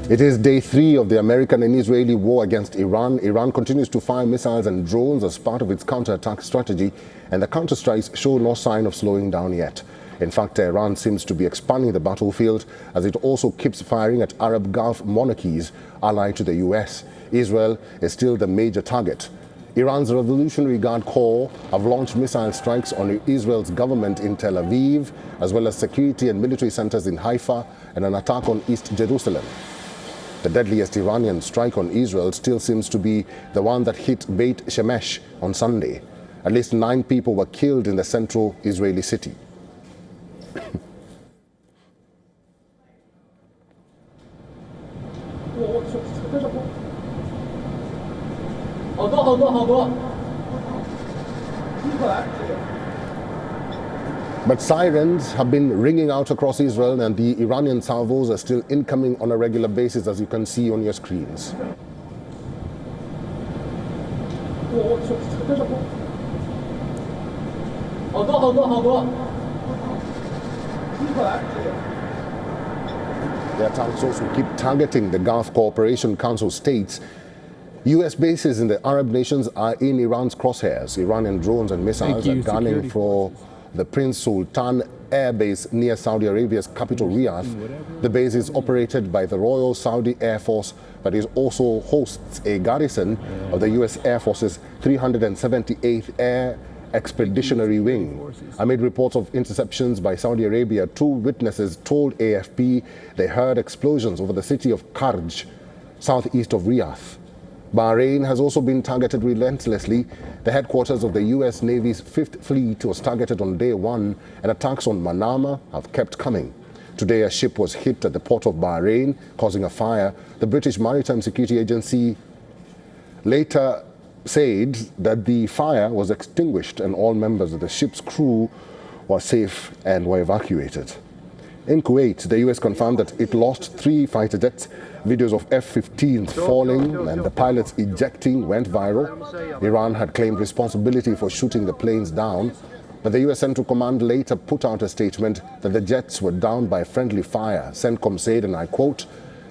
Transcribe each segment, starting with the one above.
It is day 3 of the American and Israeli war against Iran. Iran continues to fire missiles and drones as part of its counterattack strategy, and the counterstrikes show no sign of slowing down yet. In fact, Iran seems to be expanding the battlefield as it also keeps firing at Arab Gulf monarchies allied to the US. Israel is still the major target. Iran's Revolutionary Guard Corps have launched missile strikes on Israel's government in Tel Aviv, as well as security and military centers in Haifa and an attack on East Jerusalem. The deadliest Iranian strike on Israel still seems to be the one that hit Beit Shemesh on Sunday. At least 9 people were killed in the central Israeli city. But sirens have been ringing out across Israel, and the Iranian salvos are still incoming on a regular basis, as you can see on your screens. The attacks also keep targeting the Gulf Cooperation Council states. U.S. bases in the Arab nations are in Iran's crosshairs. Iranian drones and missiles are gunning for the Prince Sultan Air Base near Saudi Arabia's capital Riyadh. The base is operated by the Royal Saudi Air Force, but it also hosts a garrison of the U.S. Air Force's 378th Air Expeditionary Wing. Amid reports of interceptions by Saudi Arabia, 2 witnesses told AFP they heard explosions over the city of Karj, southeast of Riyadh. Bahrain has also been targeted relentlessly. The headquarters of the U.S. Navy's 5th Fleet was targeted on day 1, and attacks on Manama have kept coming. Today, a ship was hit at the port of Bahrain, causing a fire. The British Maritime Security Agency later said that the fire was extinguished and all members of the ship's crew were safe and were evacuated. In Kuwait, the U.S. confirmed that it lost 3 fighter jets. Videos of F-15s falling and the pilots ejecting went viral. Iran had claimed responsibility for shooting the planes down, but the U.S. Central Command later put out a statement that the jets were down by friendly fire. CENTCOM said, and I quote,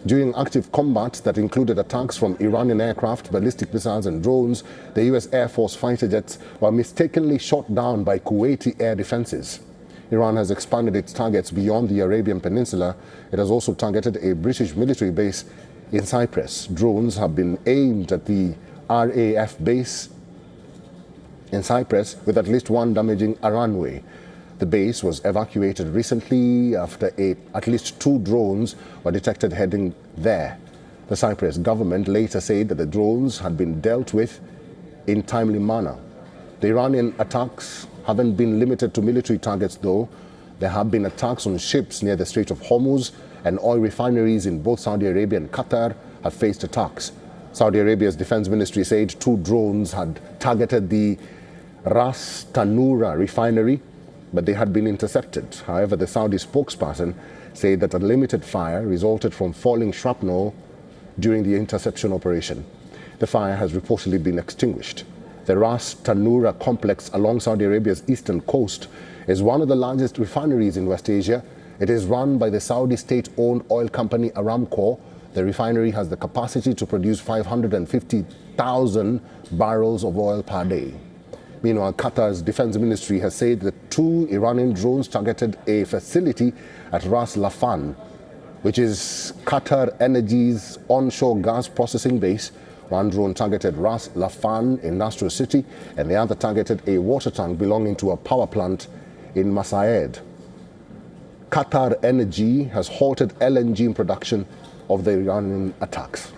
"During active combat that included attacks from Iranian aircraft, ballistic missiles and drones, the U.S. Air Force fighter jets were mistakenly shot down by Kuwaiti air defenses." Iran has expanded its targets beyond the Arabian Peninsula. It has also targeted a British military base in Cyprus. Drones have been aimed at the RAF base in Cyprus, with at least 1 damaging a runway. The base was evacuated recently after at least 2 drones were detected heading there. The Cyprus government later said that the drones had been dealt with in timely manner. The Iranian attacks haven't been limited to military targets, though. There have been attacks on ships near the Strait of Hormuz, and oil refineries in both Saudi Arabia and Qatar have faced attacks. Saudi Arabia's defense ministry said 2 drones had targeted the Ras Tanura refinery, but they had been intercepted. However, the Saudi spokesperson said that a limited fire resulted from falling shrapnel during the interception operation. The fire has reportedly been extinguished. The Ras Tanura complex along Saudi Arabia's eastern coast is one of the largest refineries in West Asia. It is run by the Saudi state-owned oil company Aramco. The refinery has the capacity to produce 550,000 barrels of oil per day. Meanwhile, Qatar's defense ministry has said that 2 Iranian drones targeted a facility at Ras Laffan, which is Qatar Energy's onshore gas processing base. 1 drone targeted Ras Laffan in Nasr City, and the other targeted a water tank belonging to a power plant in Masayed. Qatar Energy has halted LNG production of the Iranian attacks.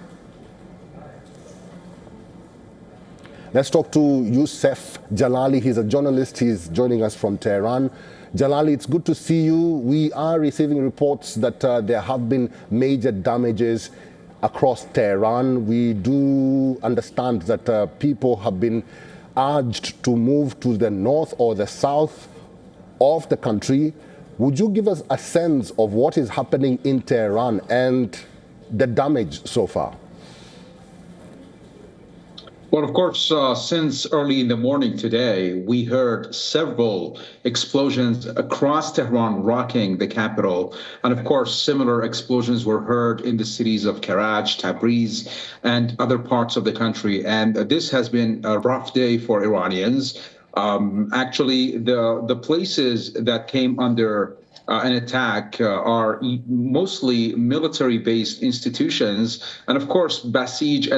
Let's talk to Youssef Jalali. He's a journalist. He's joining us from Tehran. Jalali, it's good to see you. We are receiving reports that there have been major damages across Tehran. We do understand that people have been urged to move to the north or the south of the country. Would you give us a sense of what is happening in Tehran and the damage so far? Well, of course, since early in the morning today, we heard several explosions across Tehran, rocking the capital. And of course, similar explosions were heard in the cities of Karaj, Tabriz, and other parts of the country. And this has been a rough day for Iranians. Actually, the places that came under an attack are mostly military-based institutions, and of course, Basij,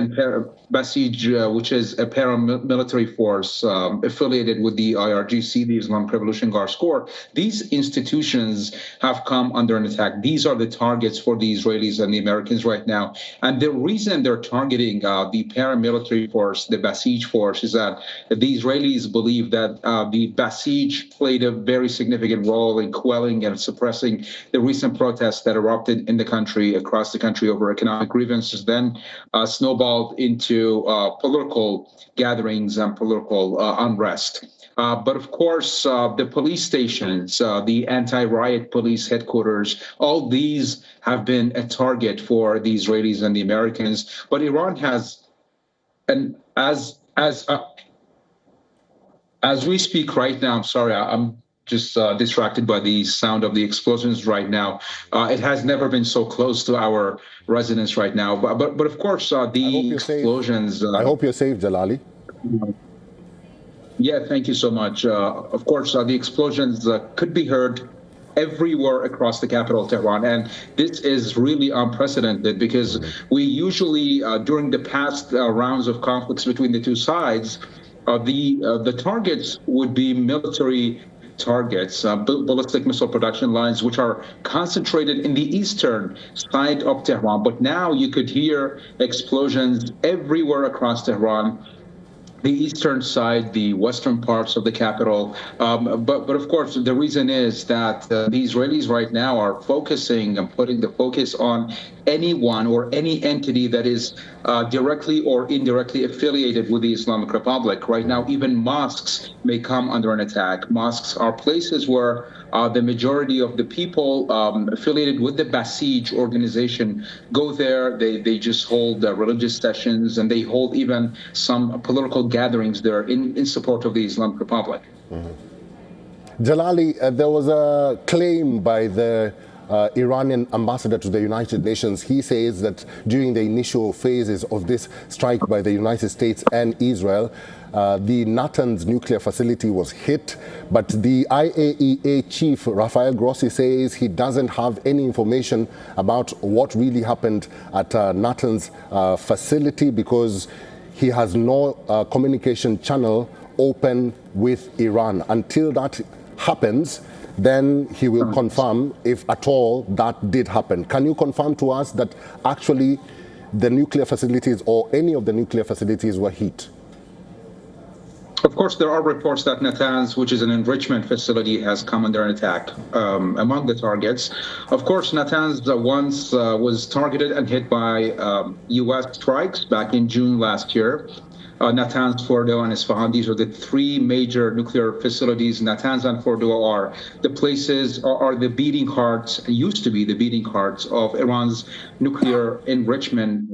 which is a paramilitary force affiliated with the IRGC, the Islamic Revolution Guards Corps. These institutions have come under an attack. These are the targets for the Israelis and the Americans right now. And the reason they're targeting the paramilitary force, the Basij force, is that the Israelis believe that the Basij played a very significant role in quelling and suppressing the recent protests that erupted in the country, across the country, over economic grievances, then snowballed into political gatherings and political unrest. But of course, the police stations, the anti-riot police headquarters, all these have been a target for the Israelis and the Americans. But Iran has, and as we speak right now, I'm sorry, I'm just distracted by the sound of the explosions right now. It has never been so close to our residence right now. But of course, the explosions. I hope you're safe, Jalali. Yeah, thank you so much. Of course, the explosions could be heard everywhere across the capital, Tehran. And this is really unprecedented because we usually, during the past rounds of conflicts between the two sides, the targets would be military targets, ballistic missile production lines, which are concentrated in the eastern side of Tehran. But now you could hear explosions everywhere across Tehran, the eastern side, the western parts of the capital. But of course, the reason is that the Israelis right now are focusing and putting the focus on anyone or any entity that is directly or indirectly affiliated with the Islamic Republic. Right now, even mosques may come under an attack. Mosques are places where the majority of the people affiliated with the Basij organization go there. They just hold religious sessions, and they hold even some political gatherings there in support of the Islamic Republic. Jalali, there was a claim by the Iranian ambassador to the United Nations. He says that during the initial phases of this strike by the United States and Israel, the Natanz nuclear facility was hit, but the IAEA chief, Rafael Grossi, says he doesn't have any information about what really happened at Natanz facility because he has no communication channel open with Iran. Until that happens, then he will confirm if at all that did happen. Can you confirm to us that actually the nuclear facilities or any of the nuclear facilities were hit? Of course, there are reports that Natanz, which is an enrichment facility, has come under an attack among the targets. Of course, Natanz once was targeted and hit by U.S. strikes back in June last year. Natanz, Fordow, and Isfahan. These are the three major nuclear facilities. Natanz and Fordow are the places, are the beating hearts, used to be the beating hearts of Iran's nuclear enrichment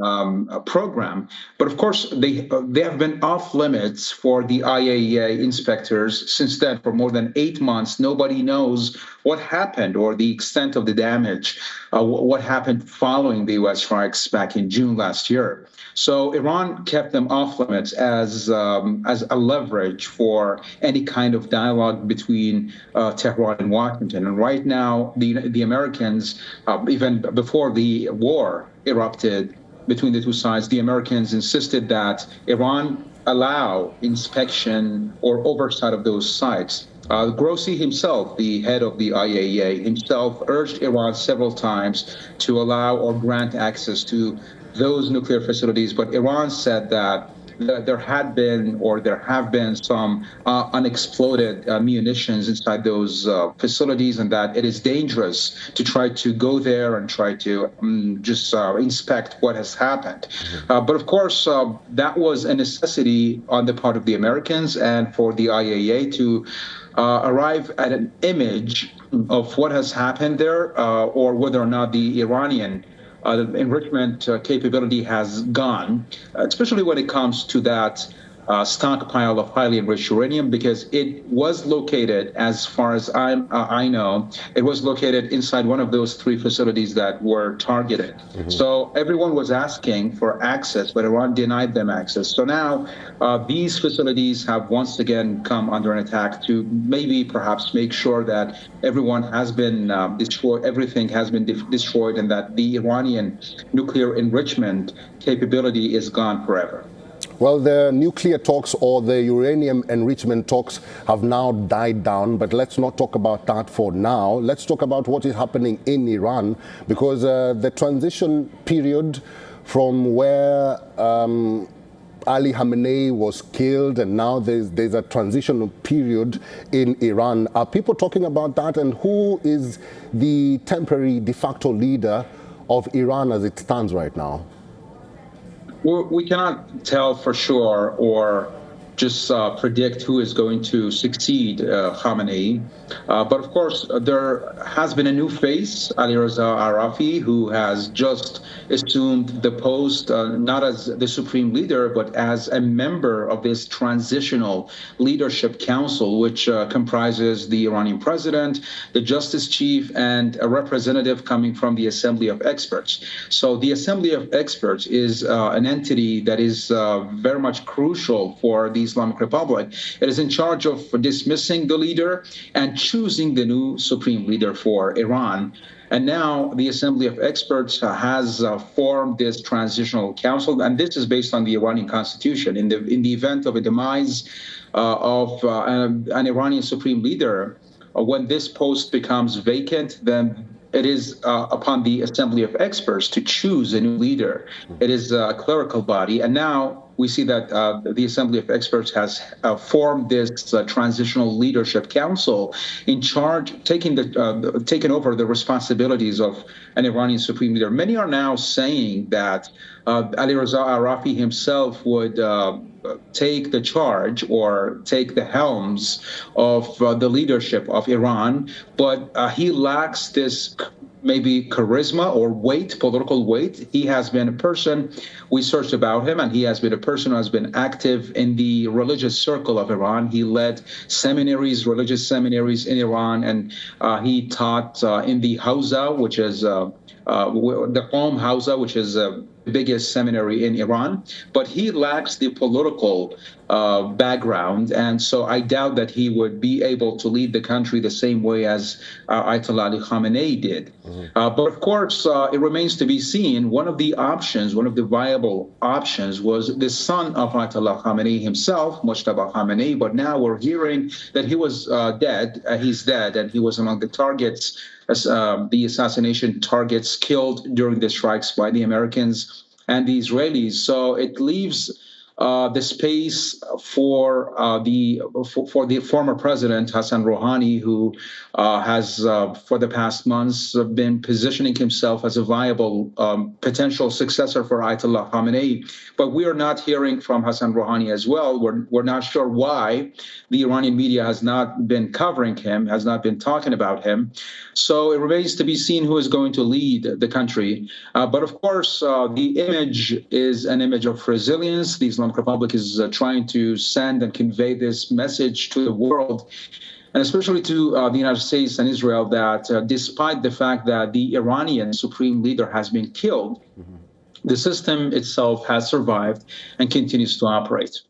program. But of course, they have been off limits for the IAEA inspectors since then. For more than 8 months, nobody knows what happened or the extent of the damage, what happened following the U.S. strikes back in June last year. So Iran kept them off limits as a leverage for any kind of dialogue between Tehran and Washington. And right now, the Americans, even before the war erupted between the two sides, the Americans insisted that Iran allow inspection or oversight of those sites. Grossi himself, the head of the IAEA, himself urged Iran several times to allow or grant access to those nuclear facilities, but Iran said that there had been or there have been some unexploded munitions inside those facilities, and that it is dangerous to try to go there and try to just inspect what has happened. But of course, that was a necessity on the part of the Americans and for the IAEA to arrive at an image of what has happened there, or whether or not the Iranian enrichment capability has gone, especially when it comes to that stockpile of highly enriched uranium, because it was located, as far as I know, it was located inside one of those 3 facilities that were targeted. So everyone was asking for access, but Iran denied them access. So now these facilities have once again come under an attack to maybe perhaps make sure that everyone has been destroyed, everything has been destroyed, and that the Iranian nuclear enrichment capability is gone forever. Well, the nuclear talks or the uranium enrichment talks have now died down, but let's not talk about that for now. Let's talk about what is happening in Iran, because the transition period from where Ali Khamenei was killed, and now there's a transitional period in Iran. Are people talking about that, and who is the temporary de facto leader of Iran as it stands right now? Well, we cannot tell for sure or just predict who is going to succeed Khamenei. But of course, there has been a new face, Ali Reza Arafi, who has just assumed the post, not as the supreme leader, but as a member of this transitional leadership council, which comprises the Iranian president, the justice chief, and a representative coming from the Assembly of Experts. So the Assembly of Experts is an entity that is very much crucial for the Islamic Republic. It is in charge of dismissing the leader and choosing the new supreme leader for Iran. And now the Assembly of Experts has formed this transitional council, and this is based on the Iranian constitution. In the event of a demise of an Iranian supreme leader, when this post becomes vacant, then it is upon the Assembly of Experts to choose a new leader. It is a clerical body, and now we see that the Assembly of Experts has formed this transitional leadership council in charge, taking over the responsibilities of an Iranian supreme leader. Many are now saying that Ali Reza Arafi himself would take the charge or take the helms of the leadership of Iran, but he lacks this maybe charisma or weight, political weight. He has been a person, we searched about him, and he has been a person who has been active in the religious circle of Iran. He led seminaries, religious seminaries in Iran, and he taught in the Hausa, which is the Qom Hausa, which is the biggest seminary in Iran, but he lacks the political background, and so I doubt that he would be able to lead the country the same way as Ayatollah Ali Khamenei did. But of course, it remains to be seen. One of the options, one of the viable options, was the son of Ayatollah Khamenei himself, Mojtaba Khamenei, but now we're hearing that he was dead. He's dead, and he was among the targets, the assassination targets killed during the strikes by the Americans and the Israelis. So it leaves the space for the former president Hassan Rouhani, who has for the past months been positioning himself as a viable potential successor for Ayatollah Khamenei. But we are not hearing from Hassan Rouhani as well. We're not sure why the Iranian media has not been covering him, has not been talking about him. So it remains to be seen who is going to lead the country. But of course, the image is an image of resilience. The Islamic Republic is trying to send and convey this message to the world, and especially to the United States and Israel, that despite the fact that the Iranian supreme leader has been killed, the system itself has survived and continues to operate.